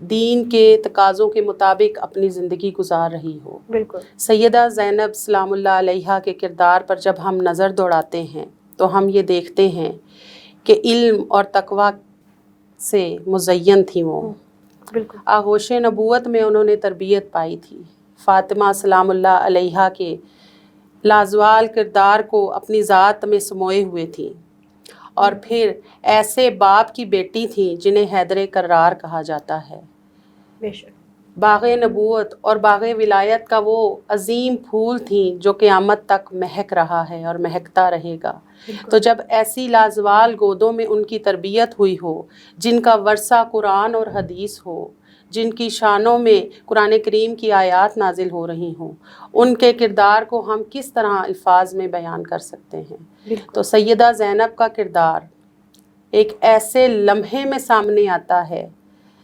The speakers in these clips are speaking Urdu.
دین کے تقاضوں کے مطابق اپنی زندگی گزار رہی ہو۔ بالکل سیدہ زینب سلام اللہ علیہا کے کردار پر جب ہم نظر دوڑاتے ہیں تو ہم یہ دیکھتے ہیں کہ علم اور تقوی سے مزین تھیں وہ۔ بالکل آغوش نبوت میں انہوں نے تربیت پائی تھی۔ فاطمہ سلام اللہ علیہا کے لازوال کردار کو اپنی ذات میں سموئے ہوئے تھیں، اور پھر ایسے باپ کی بیٹی تھیں جنہیں حیدر کرار کہا جاتا ہے۔ بے شک باغ نبوت اور باغ ولایت کا وہ عظیم پھول تھیں جو قیامت تک مہک رہا ہے اور مہکتا رہے گا۔ تو جب ایسی لازوال گودوں میں ان کی تربیت ہوئی ہو، جن کا ورثہ قرآن اور حدیث ہو، جن کی شانوں میں قرآن کریم کی آیات نازل ہو رہی ہوں، ان کے کردار کو ہم کس طرح الفاظ میں بیان کر سکتے ہیں؟ تو سیدہ زینب کا کردار ایک ایسے لمحے میں سامنے آتا ہے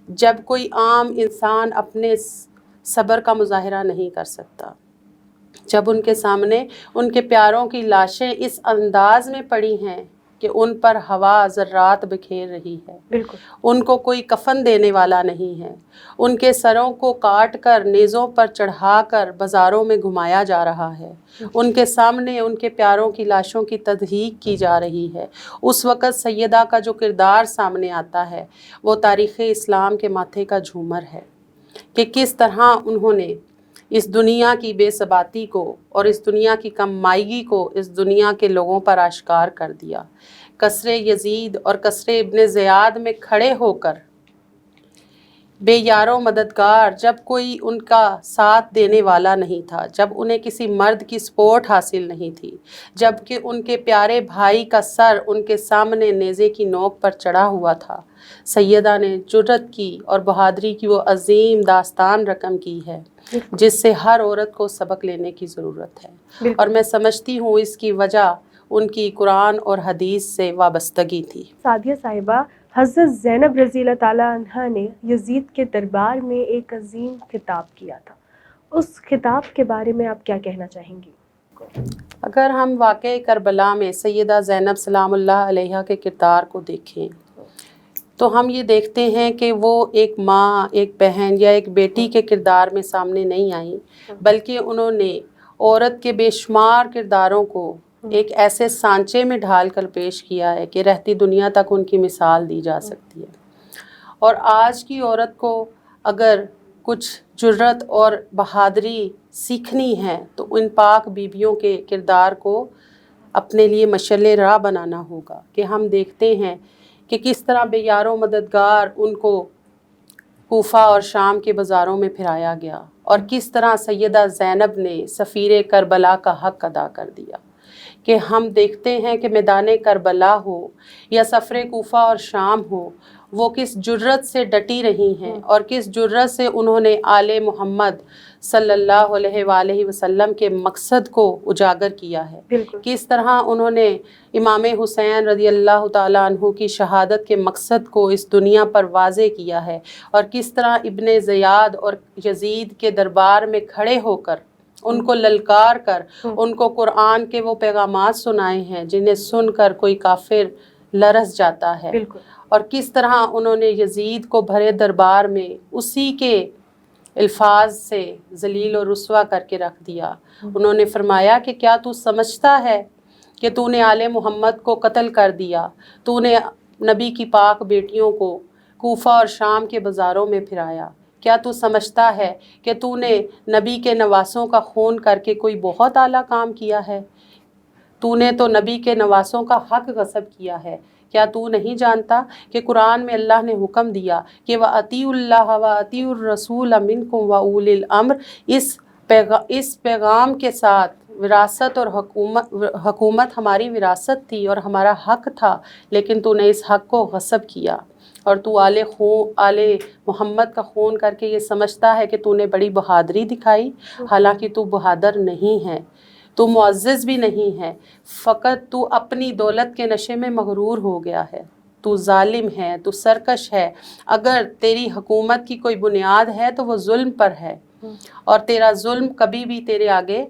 جب کوئی عام انسان اپنے صبر کا مظاہرہ نہیں کر سکتا، جب ان کے سامنے ان کے پیاروں کی لاشیں اس انداز میں پڑی ہیں کہ ان پر ہوا ذرات بکھیر رہی ہے، بالکل ان کو کوئی کفن دینے والا نہیں ہے، ان کے سروں کو کاٹ کر نیزوں پر چڑھا کر بازاروں میں گھمایا جا رہا ہے، ان کے سامنے ان کے پیاروں کی لاشوں کی تضحیک کی جا رہی ہے، اس وقت سیدہ کا جو کردار سامنے آتا ہے وہ تاریخ اسلام کے ماتھے کا جھومر ہے کہ کس طرح انہوں نے اس دنیا کی بے ثباتی کو اور اس دنیا کی کم مائیگی کو اس دنیا کے لوگوں پر آشکار کر دیا۔ قصر یزید اور قصر ابن زیاد میں کھڑے ہو کر بے یار و مددگار، جب کوئی ان کا ساتھ دینے والا نہیں تھا، جب انہیں کسی مرد کی سپورٹ حاصل نہیں تھی، جب کہ ان کے پیارے بھائی کا سر ان کے سامنے نیزے کی نوک پر چڑھا ہوا تھا، سیدہ نے جرأت کی اور بہادری کی وہ عظیم داستان رقم کی ہے جس سے ہر عورت کو سبق لینے کی ضرورت ہے، اور میں سمجھتی ہوں اس کی وجہ ان کی قرآن اور حدیث سے وابستگی تھی۔ سعدیہ صاحبہ، حضرت زینب رضی اللہ تعالیٰ عنہا نے یزید کے دربار میں ایک عظیم خطاب کیا تھا، اس خطاب کے بارے میں آپ کیا کہنا چاہیں گی؟ اگر ہم واقعہ کربلا میں سیدہ زینب سلام اللہ علیہا کے کردار کو دیکھیں تو ہم یہ دیکھتے ہیں کہ وہ ایک ماں، ایک بہن یا ایک بیٹی کے کردار میں سامنے نہیں آئیں، بلکہ انہوں نے عورت کے بے شمار کرداروں کو ایک ایسے سانچے میں ڈھال کر پیش کیا ہے کہ رہتی دنیا تک ان کی مثال دی جا سکتی ہے۔ اور آج کی عورت کو اگر کچھ جرأت اور بہادری سیکھنی ہے تو ان پاک بیبیوں کے کردار کو اپنے لیے مشعل راہ بنانا ہوگا کہ ہم دیکھتے ہیں کہ کس طرح بے یار و مددگار ان کو کوفہ اور شام کے بازاروں میں پھرایا گیا، اور کس طرح سیدہ زینب نے سفیر کربلا کا حق ادا کر دیا کہ ہم دیکھتے ہیں کہ میدان کربلا ہو یا سفر کوفہ اور شام ہو، وہ کس جرأت سے ڈٹی رہی ہیں اور کس جرأت سے انہوں نے آل محمد صلی اللہ علیہ وآلہ وسلم کے مقصد کو اجاگر کیا ہے، کس طرح انہوں نے امام حسین رضی اللہ تعالیٰ عنہ کی شہادت کے مقصد کو اس دنیا پر واضح کیا ہے، اور کس طرح ابن زیاد اور یزید کے دربار میں کھڑے ہو کر ان کو للکار کر ان کو قرآن کے وہ پیغامات سنائے ہیں جنہیں سن کر کوئی کافر لرز جاتا ہے، اور کس طرح انہوں نے یزید کو بھرے دربار میں اسی کے الفاظ سے ذلیل و رسوا کر کے رکھ دیا۔ انہوں نے فرمایا کہ کیا تو سمجھتا ہے کہ تو نے آل محمد کو قتل کر دیا، تو نے نبی کی پاک بیٹیوں کو کوفہ اور شام کے بازاروں میں پھرایا، کیا تو سمجھتا ہے کہ تو نے نبی کے نواسوں کا خون کر کے کوئی بہت اعلیٰ کام کیا ہے؟ تو نے تو نبی کے نواسوں کا حق غصب کیا ہے۔ کیا تو نہیں جانتا کہ قرآن میں اللہ نے حکم دیا کہ وَأَطِیعُوا اللَّهَ وَأَطِیعُوا الرَّسُولَ مِنکُم وَأُولِی الْأَمْرِ، اس پیغام کے ساتھ وراثت اور حکومت ہماری وراثت تھی اور ہمارا حق تھا، لیکن تو نے اس حق کو غصب کیا، اور تو آل محمد کا خون کر کے یہ سمجھتا ہے کہ تو نے بڑی بہادری دکھائی، حالانکہ تو بہادر نہیں ہے، تو معزز بھی نہیں ہے، فقط تو اپنی دولت کے نشے میں مغرور ہو گیا ہے، تو ظالم ہے، تو سرکش ہے۔ اگر تیری حکومت کی کوئی بنیاد ہے تو وہ ظلم پر ہے، اور تیرا ظلم کبھی بھی تیرے آگے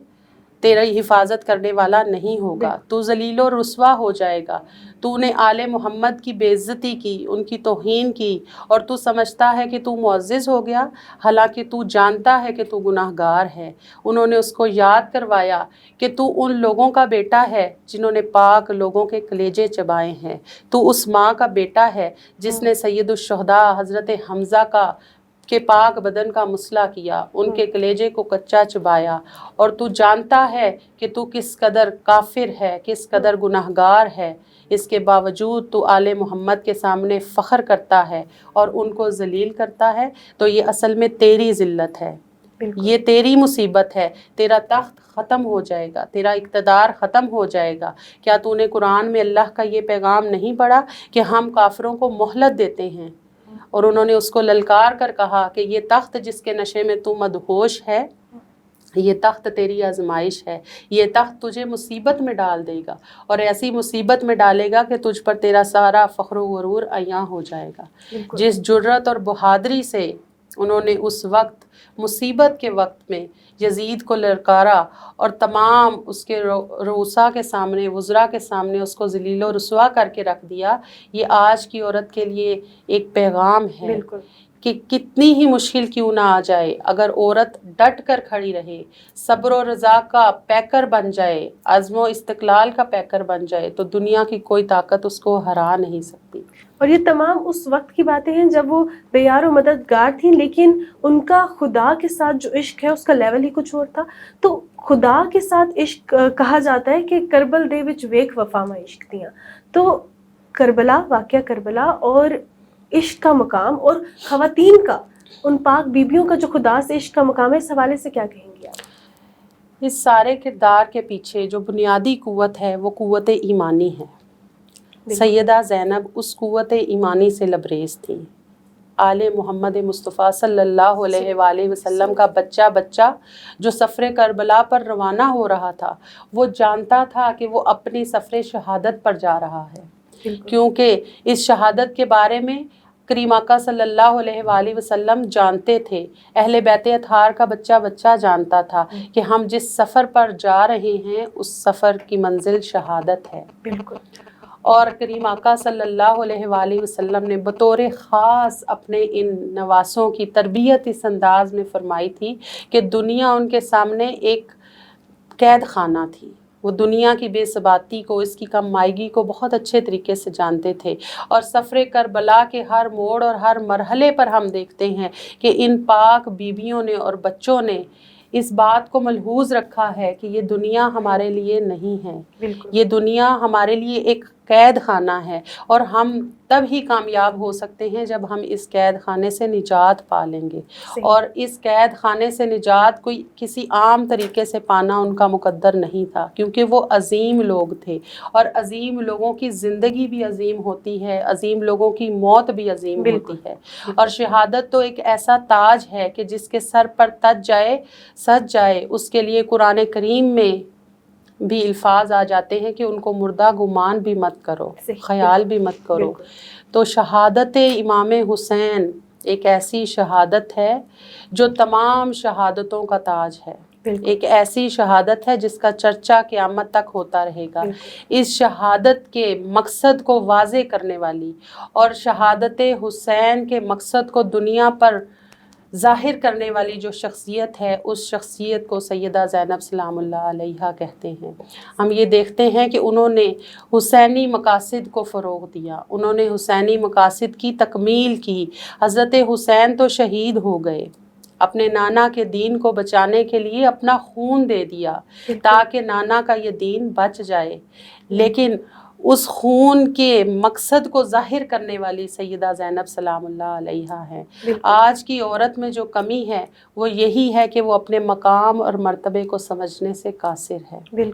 تیری حفاظت کرنے والا نہیں ہوگا، تو ذلیل و رسوا ہو جائے گا، تو نے آل محمد کی بے عزتی کی، ان کی توہین کی، اور تو سمجھتا ہے کہ تو معزز ہو گیا، حالانکہ تو جانتا ہے کہ تو گناہ گار ہے۔ انہوں نے اس کو یاد کروایا کہ تو ان لوگوں کا بیٹا ہے جنہوں نے پاک لوگوں کے کلیجے چبائے ہیں، تو اس ماں کا بیٹا ہے جس نے سید الشہداء حضرت حمزہ کے پاک بدن کا مصلح کیا، ان کے کلیجے کو کچا چبایا، اور تو جانتا ہے کہ تو کس قدر کافر ہے، کس قدر گناہگار ہے، اس کے باوجود تو آل محمد کے سامنے فخر کرتا ہے اور ان کو ذلیل کرتا ہے، تو یہ اصل میں تیری ذلت ہے، یہ تیری مصیبت ہے، تیرا تخت ختم ہو جائے گا، تیرا اقتدار ختم ہو جائے گا۔ کیا تو نے قرآن میں اللہ کا یہ پیغام نہیں پڑھا کہ ہم کافروں کو مہلت دیتے ہیں؟ اور انہوں نے اس کو للکار کر کہا کہ یہ تخت جس کے نشے میں تو مدہوش ہے، یہ تخت تیری آزمائش ہے، یہ تخت تجھے مصیبت میں ڈال دے گا، اور ایسی مصیبت میں ڈالے گا کہ تجھ پر تیرا سارا فخر و غرور عیاں ہو جائے گا۔ جس جرأت اور بہادری سے انہوں نے اس وقت مصیبت کے وقت میں یزید کو للکارا اور تمام اس کے رؤسا کے سامنے، وزراء کے سامنے اس کو ذلیل و رسوا کر کے رکھ دیا، یہ آج کی عورت کے لیے ایک پیغام ہے کہ کتنی ہی مشکل کیوں نہ آ جائے، اگر عورت ڈٹ کر کھڑی رہے، صبر و رضا کا پیکر بن جائے، عزم و استقلال کا پیکر بن جائے، تو دنیا کی کوئی طاقت اس کو ہرا نہیں سکتی۔ اور یہ تمام اس وقت کی باتیں ہیں جب وہ بے یار و مددگار تھیں، لیکن ان کا خدا کے ساتھ جو عشق ہے اس کا لیول ہی کچھ اور تھا۔ تو خدا کے ساتھ عشق کہا جاتا ہے کہ کربل دے وچ ویک وفا میں عشق دیاں۔ تو کربلا، واقعہ کربلا اور عشق کا مقام، اور خواتین کا، ان پاک بیبیوں کا جو خدا سے عشق کا مقام ہے، اس حوالے سے کیا کہیں گی آپ؟ اس سارے کردار کے پیچھے جو بنیادی قوت ہے وہ قوت ایمانی ہے۔ سیدہ زینب اس قوت ایمانی سے لبریز تھیں۔ آل محمد مصطفیٰ صلی اللہ علیہ وآلہ وسلم کا بچہ جو سفر کربلا پر روانہ ہو رہا تھا، وہ جانتا تھا کہ وہ اپنی سفر شہادت پر جا رہا ہے، کیونکہ اس شہادت کے بارے میں کریم آقا صلی اللہ علیہ وآلہ وسلم جانتے تھے، اہل بیت اطہار کا بچہ جانتا تھا کہ ہم جس سفر پر جا رہے ہیں اس سفر کی منزل شہادت ہے۔ اور کریم آقا صلی اللہ علیہ وآلہ وسلم نے بطور خاص اپنے ان نواسوں کی تربیت اس انداز میں فرمائی تھی کہ دنیا ان کے سامنے ایک قید خانہ تھی، وہ دنیا کی بے ثباتی کو، اس کی کم مائگی کو بہت اچھے طریقے سے جانتے تھے، اور سفر کربلا کے ہر موڑ اور ہر مرحلے پر ہم دیکھتے ہیں کہ ان پاک بیویوں نے اور بچوں نے اس بات کو ملحوظ رکھا ہے کہ یہ دنیا ہمارے لیے نہیں ہے، یہ دنیا ہمارے لیے ایک قید خانہ ہے، اور ہم تب ہی کامیاب ہو سکتے ہیں جب ہم اس قید خانے سے نجات پا لیں گے۔ اور اس قید خانے سے نجات کوئی کسی عام طریقے سے پانا ان کا مقدر نہیں تھا، کیونکہ وہ عظیم لوگ تھے، اور عظیم لوگوں کی زندگی بھی عظیم ہوتی ہے، عظیم لوگوں کی موت بھی عظیم ہوتی ہے۔ اور شہادت تو ایک ایسا تاج ہے کہ جس کے سر پر تج جائے، سج جائے، اس کے لیے قرآن کریم میں بھی الفاظ آ جاتے ہیں کہ ان کو مردہ گمان بھی مت کرو، خیال بھی مت کرو۔ تو شہادت امام حسین ایک ایسی شہادت ہے جو تمام شہادتوں کا تاج ہے، ایک ایسی شہادت ہے جس کا چرچا قیامت تک ہوتا رہے گا۔ اس شہادت کے مقصد کو واضح کرنے والی اور شہادت حسین کے مقصد کو دنیا پر ظاہر کرنے والی جو شخصیت ہے، اس شخصیت کو سیدہ زینب سلام اللہ علیہا کہتے ہیں۔ ہم یہ دیکھتے ہیں کہ انہوں نے حسینی مقاصد کو فروغ دیا، انہوں نے حسینی مقاصد کی تکمیل کی۔ حضرت حسین تو شہید ہو گئے، اپنے نانا کے دین کو بچانے کے لیے اپنا خون دے دیا تاکہ نانا کا یہ دین بچ جائے، لیکن اس خون کے مقصد کو ظاہر کرنے والی سیدہ زینب سلام اللہ علیہا ہے۔ آج کی عورت میں جو کمی ہے وہ یہی ہے کہ وہ اپنے مقام اور مرتبے کو سمجھنے سے قاصر ہے،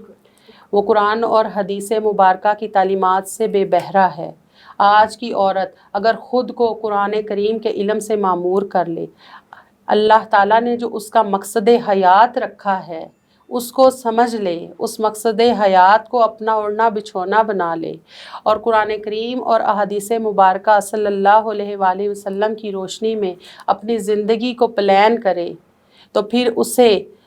وہ قرآن اور حدیث مبارکہ کی تعلیمات سے بے بہرہ ہے۔ آج کی عورت اگر خود کو قرآن کریم کے علم سے معمور کر لے، اللہ تعالیٰ نے جو اس کا مقصد حیات رکھا ہے اس کو سمجھ لے، اس مقصد حیات کو اپنا اوڑھنا بچھونا بنا لے، اور قرآن کریم اور احادیث مبارکہ صلی اللہ علیہ وآلہ وسلم کی روشنی میں اپنی زندگی کو پلان کرے، تو پھر اسے